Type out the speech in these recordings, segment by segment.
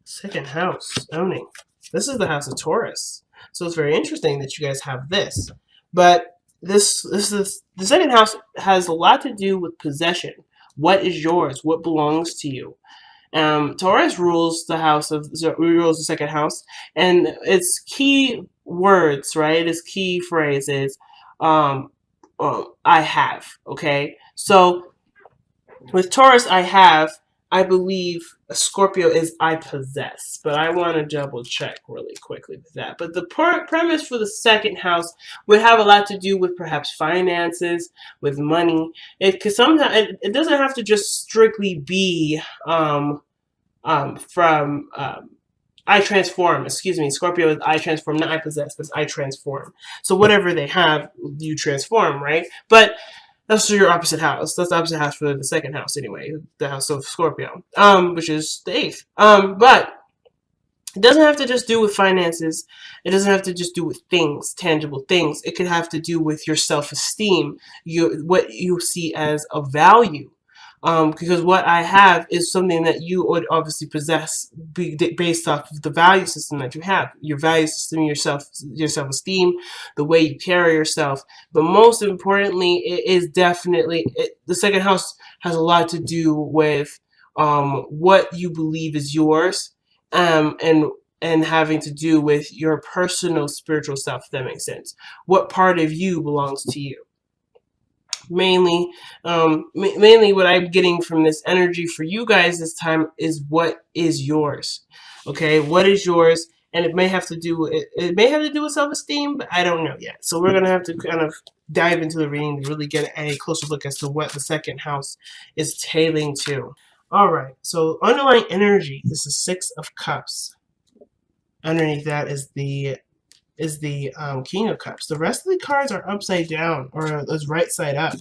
Second house, owning. This is the house of Taurus. So it's very interesting that you guys have this. But this is the second house has a lot to do with possession. What is yours? What belongs to you? Taurus rules the house of rules the second house, and its key words, right? Its key phrase is, "I have." Okay, so with Taurus, I have. I believe Scorpio is I possess, but I want to double check really quickly with that. But the premise for the second house would have a lot to do with perhaps finances, with money. It could sometimes it doesn't have to just strictly be from I transform. Excuse me, Scorpio is I transform, not I possess, but I transform. So whatever they have, you transform, right? But that's your opposite house. That's the opposite house for the second house, anyway. The house of Scorpio, which is the eighth. But it doesn't have to just do with finances. It doesn't have to just do with things, tangible things. It could have to do with your self-esteem, what you see as a value. Because what I have is something that you would obviously possess based off of the value system that you have. Your value system, your self-esteem, the way you carry yourself. But most importantly, it is definitely, the second house has a lot to do with what you believe is yours, and having to do with your personal spiritual self, if that makes sense. What part of you belongs to you? Mainly, mainly what I'm getting from this energy for you guys this time is what is yours. Okay, what is yours? And it may have to do with it may have to do with self-esteem, but I don't know yet. So we're gonna have to kind of dive into the reading to really get a closer look as to what the second house is tailing to. All right, so underlying energy is the Six of Cups. Underneath that is the King of Cups. The rest of the cards are upside down, or is right side up.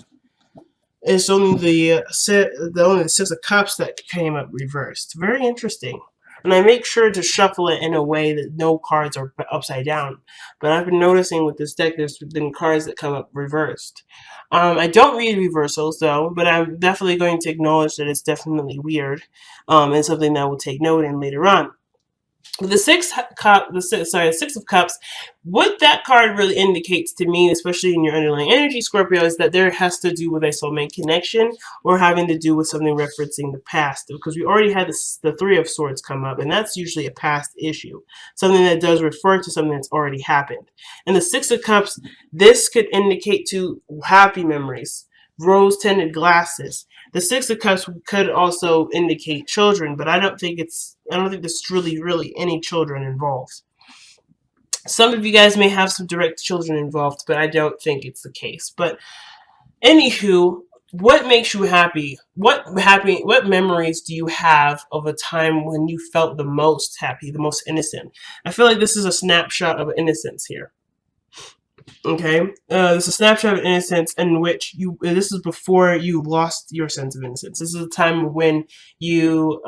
It's only the Six of Cups that came up reversed. Very interesting. And I make sure to shuffle it in a way that no cards are upside down. But I've been noticing with this deck, there's been cards that come up reversed. I don't read reversals though, but I'm definitely going to acknowledge that it's definitely weird, and something that we'll take note in later on. The Six of Cups, what that card really indicates to me, especially in your underlying energy, Scorpio, is that there has to do with a soulmate connection or having to do with something referencing the past. Because we already had the Three of Swords come up, and that's usually a past issue, something that does refer to something that's already happened. And the Six of Cups, this could indicate to happy memories, rose-tinted glasses. The Six of Cups could also indicate children, but I don't think there's really any children involved. Some of you guys may have some direct children involved, but I don't think it's the case. But anywho, what makes you happy? What memories do you have of a time when you felt the most happy, the most innocent? I feel like this is a snapshot of innocence here. Okay, it's a snapshot of innocence in which this is before you lost your sense of innocence. This is a time when you,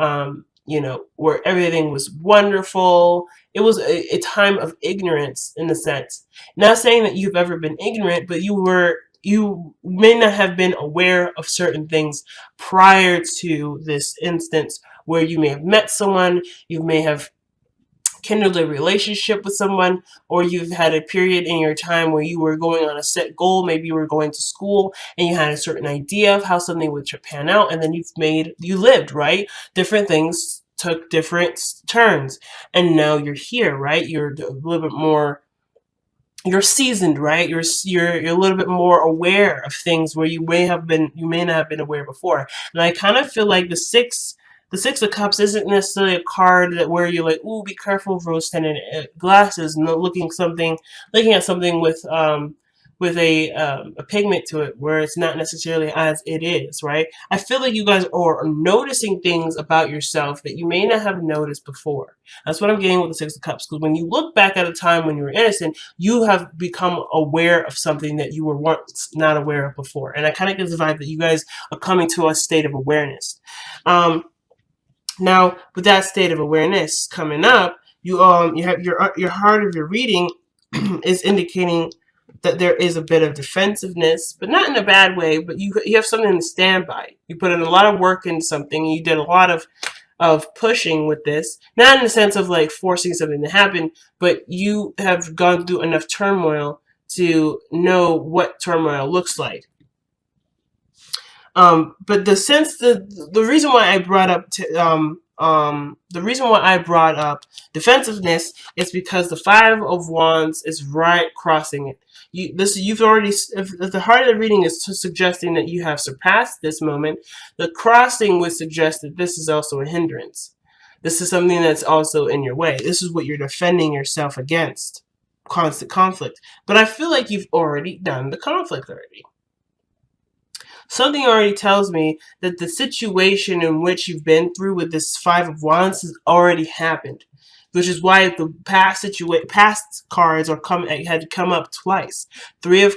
where everything was wonderful. It was a time of ignorance in a sense. Not saying that you've ever been ignorant, but you may not have been aware of certain things prior to this instance where you may have met someone, you may have kindled a relationship with someone, or you've had a period in your time where you were going on a set goal. Maybe you were going to school and you had a certain idea of how something would pan out, and then you lived, right? Different things took different turns, and now you're here, right? You're a little bit more, you're seasoned, right? You're a little bit more aware of things where you may not have been aware before. And I kind of feel like the Six of Cups isn't necessarily a card where you're like, ooh, be careful of rose-tinted glasses, and looking at something with a pigment to it where it's not necessarily as it is, right? I feel like you guys are noticing things about yourself that you may not have noticed before. That's what I'm getting with the Six of Cups, because when you look back at a time when you were innocent, you have become aware of something that you were once not aware of before. And I kind of get the vibe that you guys are coming to a state of awareness. Now, with that state of awareness coming up, you have your heart of your reading is indicating that there is a bit of defensiveness, but not in a bad way. But you have something to stand by. You put in a lot of work into something. You did a lot of of pushing with this, not in the sense of like forcing something to happen, but you have gone through enough turmoil to know what turmoil looks like. But the reason why I brought up the reason why I brought up defensiveness is because the Five of Wands is right crossing it. You've already, if the heart of the reading is suggesting that you have surpassed this moment, the crossing would suggest that this is also a hindrance. This is something that's also in your way. This is what you're defending yourself against, constant conflict. But I feel like you've already done the conflict already. Something already tells me that the situation in which you've been through with this Five of Wands has already happened, which is why the past cards had come up twice. Three of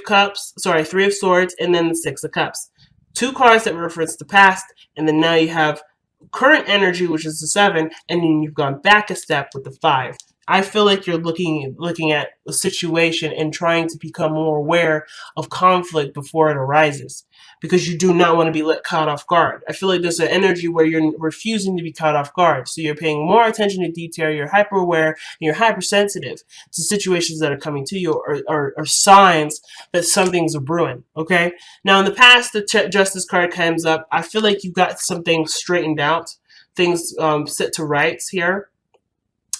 Swords, and then the Six of Cups. Two cards that reference the past, and then now you have current energy, which is the Seven, and then you've gone back a step with the Five. I feel like you're looking at a situation and trying to become more aware of conflict before it arises, because you do not want to be caught off guard. I feel like there's an energy where you're refusing to be caught off guard. So you're paying more attention to detail, you're hyper aware, and you're hypersensitive to situations that are coming to you, or signs that something's a brewing, okay? Now in the past, the Justice card comes up. I feel like you've got some things straightened out, things set to rights here.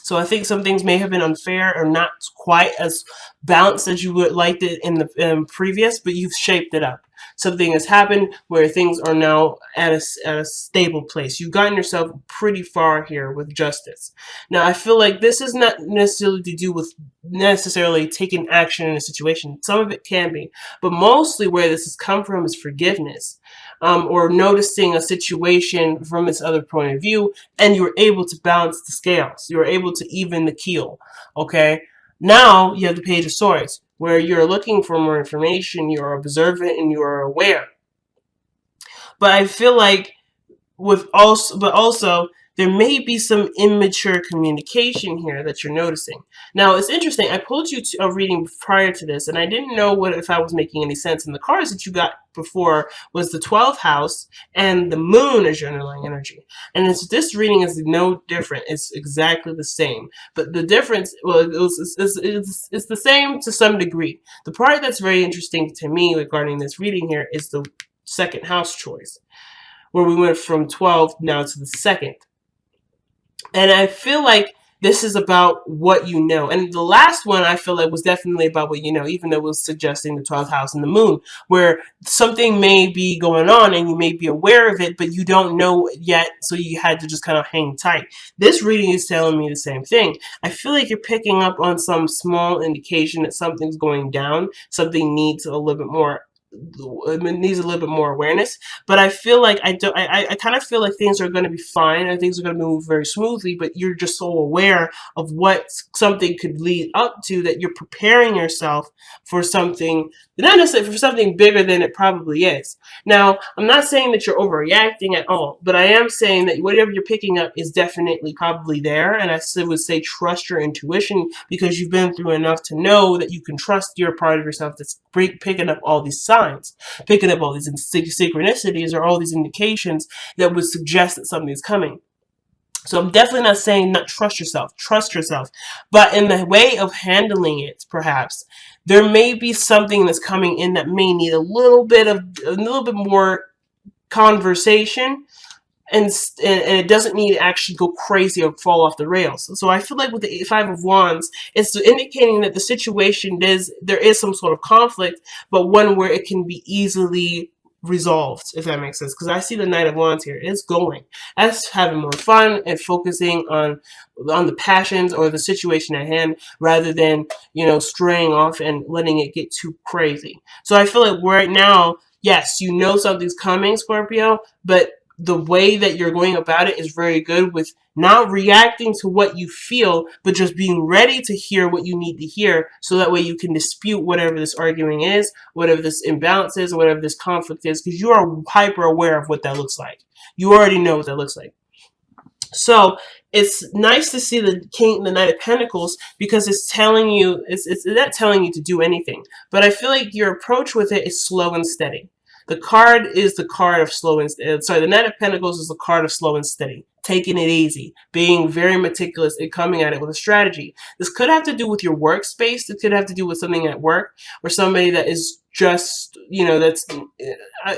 So I think some things may have been unfair or not quite as balanced as you would like it in the previous, but you've shaped it up. Something has happened where things are now at a stable place. You've gotten yourself pretty far here with justice. Now, I feel like this is not necessarily to do with necessarily taking action in a situation. Some of it can be, but mostly where this has come from is forgiveness. Or noticing a situation from its other point of view, and you were able to balance the scales. You were able to even the keel, okay? Now you have the Page of Swords, where you're looking for more information, you're observant, and you are aware. But I feel like but also there may be some immature communication here that you're noticing. Now, it's interesting. I pulled you to a reading prior to this, and I didn't know if I was making any sense. And the cards that you got before was the 12th house and the moon as your underlying energy. And this reading is no different. It's exactly the same. But the difference, well, it's the same to some degree. The part that's very interesting to me regarding this reading here is the second house choice, where we went from 12 now to the second. And I feel like this is about what you know. And the last one I feel like was definitely about what you know, even though it was suggesting the 12th house and the moon, where something may be going on and you may be aware of it, but you don't know yet, so you had to just kind of hang tight. This reading is telling me the same thing. I feel like you're picking up on some small indication that something's going down, something needs a little bit more awareness, but I feel like I kind of feel like things are going to be fine and things are going to move very smoothly, but you're just so aware of what something could lead up to that you're preparing yourself for something, not necessarily for something bigger than it probably is. Now, I'm not saying that you're overreacting at all, but I am saying that whatever you're picking up is definitely probably there, and I would say trust your intuition, because you've been through enough to know that you can trust your part of yourself that's picking up all these signs, picking up all these synchronicities or all these indications that would suggest that something's coming. So I'm definitely not saying not trust yourself. Trust yourself. But in the way of handling it, perhaps, there may be something that's coming in that may need a little bit more conversation, and it doesn't need to actually go crazy or fall off the rails. So I feel like with the Five of Wands, it's indicating that the situation there is some sort of conflict, but one where it can be easily resolved, if that makes sense. Because I see the Knight of Wands here. It's going. That's having more fun and focusing on the passions or the situation at hand, rather than, straying off and letting it get too crazy. So I feel like right now, yes, you know something's coming, Scorpio, but the way that you're going about it is very good, with not reacting to what you feel, but just being ready to hear what you need to hear, so that way you can dispute whatever this arguing is, whatever this imbalance is, whatever this conflict is, because you are hyper aware of what that looks like. You already know what that looks like. So it's nice to see the Knight of Pentacles, because it's telling you, it's not telling you to do anything, but I feel like your approach with it is slow and steady. The card is the card of slow and sorry. The Knight of Pentacles is the card of slow and steady, taking it easy, being very meticulous, and coming at it with a strategy. This could have to do with your workspace. It could have to do with something at work, or somebody that is just, that's,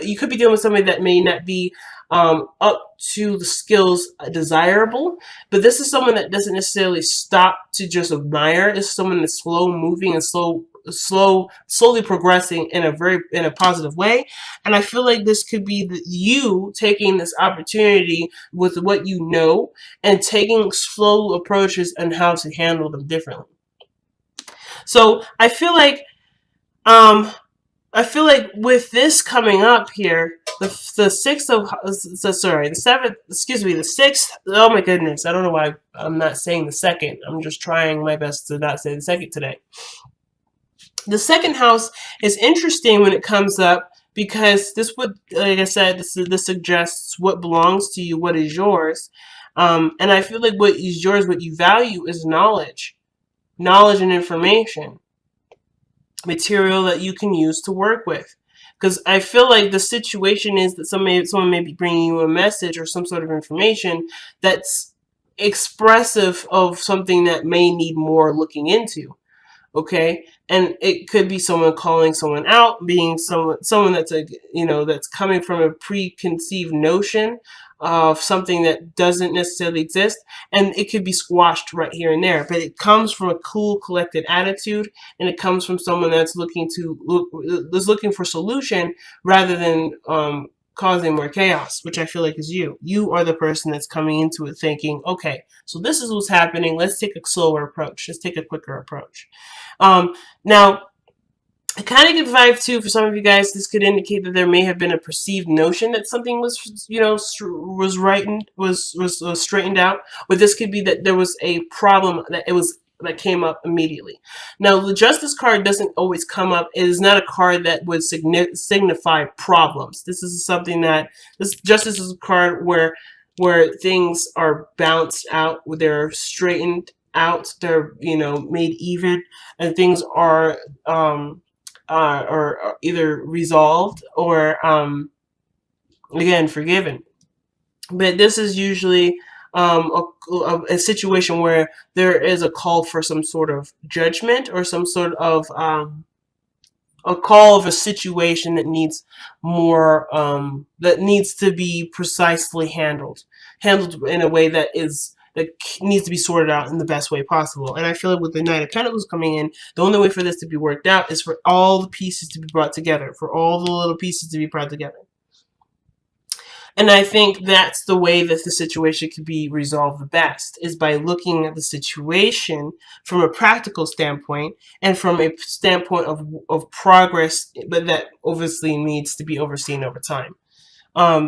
you could be dealing with somebody that may not be up to the skills desirable, but this is someone that doesn't necessarily stop to just admire. This is someone that's slow moving and slowly progressing in a positive way. And I feel like this could be you taking this opportunity with what you know and taking slow approaches and how to handle them differently. So um I feel like with this coming up here, the sixth of sorry, the seventh, excuse me, the sixth. Oh my goodness, I don't know why I'm not saying the second. I'm just trying my best to not say the second today. The second house is interesting when it comes up because this would, like I said, this suggests what belongs to you, what is yours, and I feel like what is yours, what you value, is knowledge and information, material that you can use to work with. Because I feel like the situation is that someone may be bringing you a message or some sort of information that's expressive of something that may need more looking into. Okay, and it could be someone calling someone out, being someone that's that's coming from a preconceived notion of something that doesn't necessarily exist, and it could be squashed right here and there. But it comes from a cool, collected attitude, and it comes from someone that's looking for solution rather than causing more chaos, which I feel like is you. You are the person that's coming into it thinking, okay, so this is what's happening. Let's take a slower approach. Let's take a quicker approach. Now, I kind of get the vibe too for some of you guys. This could indicate that there may have been a perceived notion that something was, was straightened out. Or this could be that there was a problem that came up immediately. Now, the Justice card doesn't always come up. It is not a card that would signify problems. This is something that Justice is a card where things are balanced out, where they're straightened out, they're made even, and things are or either resolved or again forgiven. But this is usually a situation where there is a call for some sort of judgment or some sort of a call of a situation that needs more that needs to be precisely handled in a way that needs to be sorted out in the best way possible. And I feel like with the Knight of Pentacles coming in, the only way for this to be worked out is for all the pieces to be brought together, for all the little pieces to be brought together. And I think that's the way that the situation can be resolved the best, is by looking at the situation from a practical standpoint and from a standpoint of progress, but that obviously needs to be overseen over time.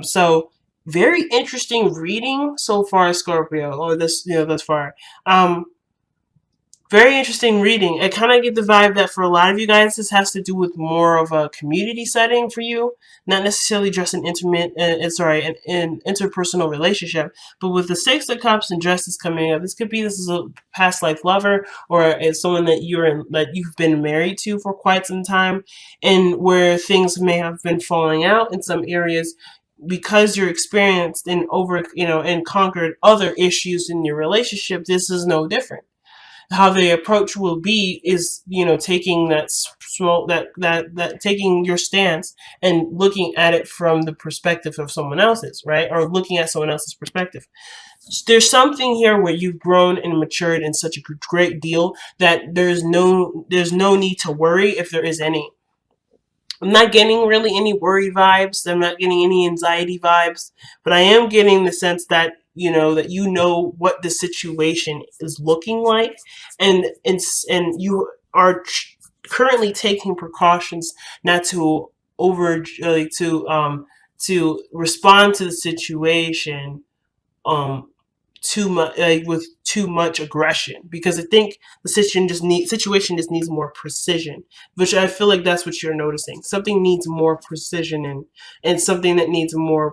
So very interesting reading so far, Scorpio, or thus far. Very interesting reading. I kind of get the vibe that for a lot of you guys, this has to do with more of a community setting for you, not necessarily just an an interpersonal relationship. But with the Six of Cups and Justice coming up, this is a past life lover, or it's someone that you've been married to for quite some time, and where things may have been falling out in some areas because you're experienced and and conquered other issues in your relationship. This is no different. How the approach will be is, taking taking your stance and looking at it from the perspective of someone else's, right? Or looking at someone else's perspective. There's something here where you've grown and matured in such a great deal that there's no need to worry, if there is any. I'm not getting really any worry vibes. I'm not getting any anxiety vibes, but I am getting the sense that what the situation is looking like, and you are currently taking precautions not to to respond to the situation too much, with too much aggression, because I think the situation just needs more precision, which I feel like that's what you're noticing. Something needs more precision, and something that needs more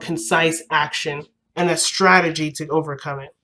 concise action and a strategy to overcome it.